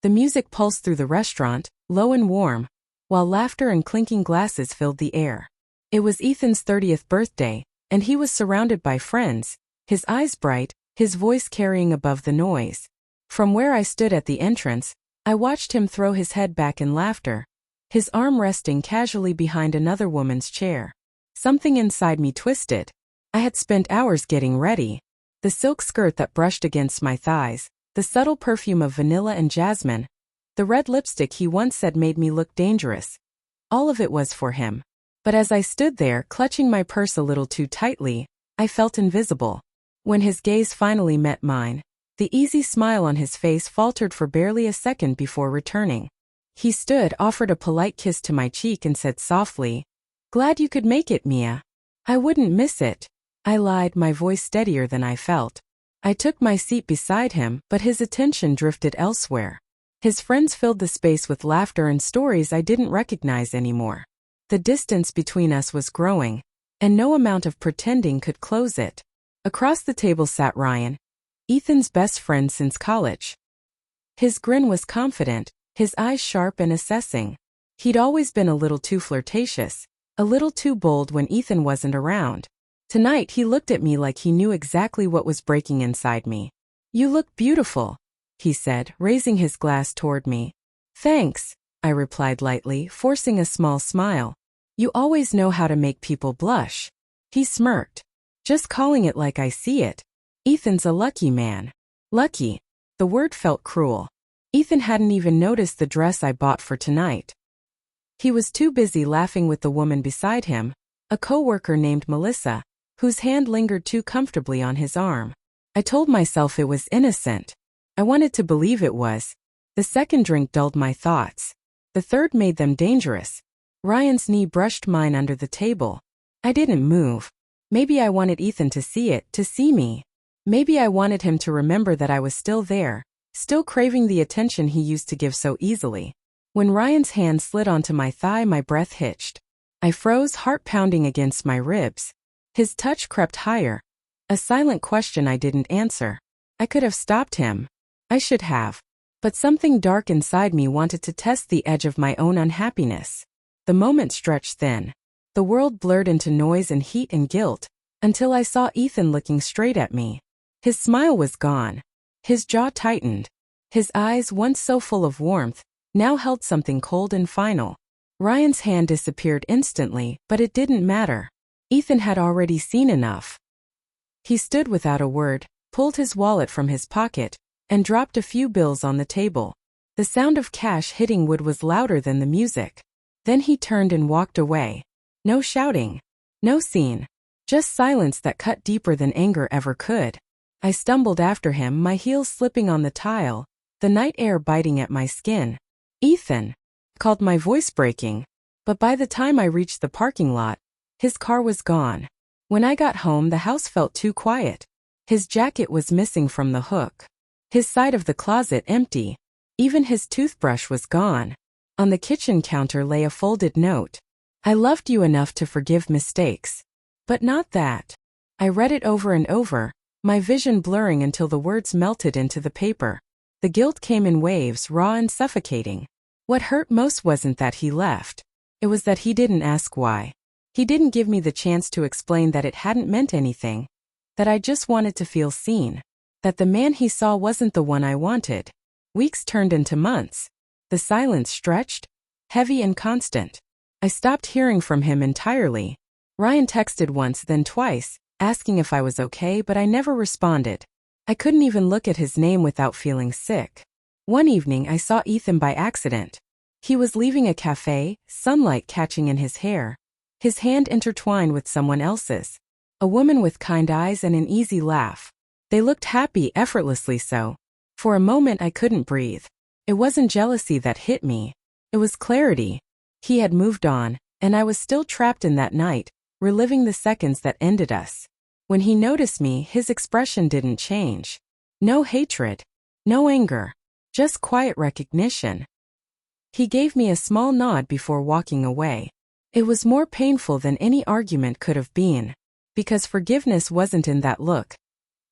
The music pulsed through the restaurant, low and warm, while laughter and clinking glasses filled the air. It was Ethan's 30th birthday, and he was surrounded by friends, his eyes bright, his voice carrying above the noise. From where I stood at the entrance, I watched him throw his head back in laughter, his arm resting casually behind another woman's chair. Something inside me twisted. I had spent hours getting ready. The silk skirt that brushed against my thighs, the subtle perfume of vanilla and jasmine, the red lipstick he once said made me look dangerous. All of it was for him. But as I stood there, clutching my purse a little too tightly, I felt invisible. When his gaze finally met mine, the easy smile on his face faltered for barely a second before returning. He stood, offered a polite kiss to my cheek and said softly, "Glad you could make it, Mia." "I wouldn't miss it." I lied, my voice steadier than I felt. I took my seat beside him, but his attention drifted elsewhere. His friends filled the space with laughter and stories I didn't recognize anymore. The distance between us was growing, and no amount of pretending could close it. Across the table sat Ryan, Ethan's best friend since college. His grin was confident, his eyes sharp and assessing. He'd always been a little too flirtatious, a little too bold when Ethan wasn't around. Tonight he looked at me like he knew exactly what was breaking inside me. "You look beautiful," he said, raising his glass toward me. "Thanks," I replied lightly, forcing a small smile. "You always know how to make people blush." He smirked. "Just calling it like I see it. Ethan's a lucky man." Lucky. The word felt cruel. Ethan hadn't even noticed the dress I bought for tonight. He was too busy laughing with the woman beside him, a coworker named Melissa, whose hand lingered too comfortably on his arm. I told myself it was innocent. I wanted to believe it was. The second drink dulled my thoughts. The third made them dangerous. Ryan's knee brushed mine under the table. I didn't move. Maybe I wanted Ethan to see it, to see me. Maybe I wanted him to remember that I was still there, still craving the attention he used to give so easily. When Ryan's hand slid onto my thigh, my breath hitched. I froze, heart pounding against my ribs. His touch crept higher. A silent question I didn't answer. I could have stopped him. I should have. But something dark inside me wanted to test the edge of my own unhappiness. The moment stretched thin. The world blurred into noise and heat and guilt, until I saw Ethan looking straight at me. His smile was gone. His jaw tightened. His eyes, once so full of warmth, now held something cold and final. Ryan's hand disappeared instantly, but it didn't matter. Ethan had already seen enough. He stood without a word, pulled his wallet from his pocket, and dropped a few bills on the table. The sound of cash hitting wood was louder than the music. Then he turned and walked away. No shouting. No scene. Just silence that cut deeper than anger ever could. I stumbled after him, my heels slipping on the tile, the night air biting at my skin. "Ethan!" called, my voice breaking. But by the time I reached the parking lot, his car was gone. When I got home, the house felt too quiet. His jacket was missing from the hook. His side of the closet empty. Even his toothbrush was gone. On the kitchen counter lay a folded note. "I loved you enough to forgive mistakes. But not that." I read it over and over, my vision blurring until the words melted into the paper. The guilt came in waves, raw and suffocating. What hurt most wasn't that he left. It was that he didn't ask why. He didn't give me the chance to explain that it hadn't meant anything, that I just wanted to feel seen, that the man he saw wasn't the one I wanted. Weeks turned into months. The silence stretched, heavy and constant. I stopped hearing from him entirely. Ryan texted once, then twice, asking if I was okay, but I never responded. I couldn't even look at his name without feeling sick. One evening I saw Ethan by accident. He was leaving a cafe, sunlight catching in his hair, his hand intertwined with someone else's. A woman with kind eyes and an easy laugh. They looked happy, effortlessly so. For a moment I couldn't breathe. It wasn't jealousy that hit me. It was clarity. He had moved on, and I was still trapped in that night, reliving the seconds that ended us. When he noticed me, his expression didn't change. No hatred. No anger. Just quiet recognition. He gave me a small nod before walking away. It was more painful than any argument could have been. Because forgiveness wasn't in that look.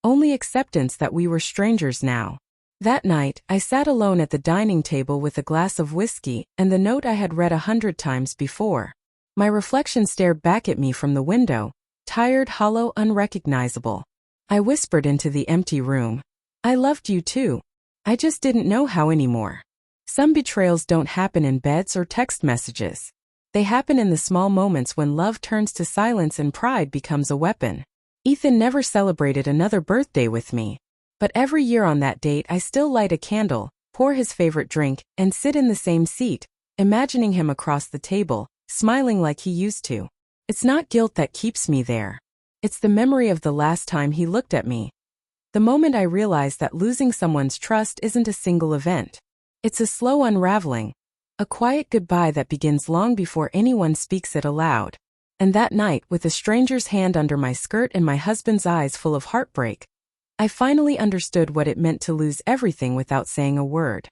Only acceptance that we were strangers now. That night, I sat alone at the dining table with a glass of whiskey and the note I had read 100 times before. My reflection stared back at me from the window, tired, hollow, unrecognizable. I whispered into the empty room. I loved you too. I just didn't know how anymore. Some betrayals don't happen in beds or text messages. They happen in the small moments when love turns to silence and pride becomes a weapon. Ethan never celebrated another birthday with me. But every year on that date I still light a candle, pour his favorite drink, and sit in the same seat, imagining him across the table, smiling like he used to. It's not guilt that keeps me there. It's the memory of the last time he looked at me. The moment I realized that losing someone's trust isn't a single event. It's a slow unraveling, a quiet goodbye that begins long before anyone speaks it aloud. And that night, with a stranger's hand under my skirt and my husband's eyes full of heartbreak, I finally understood what it meant to lose everything without saying a word.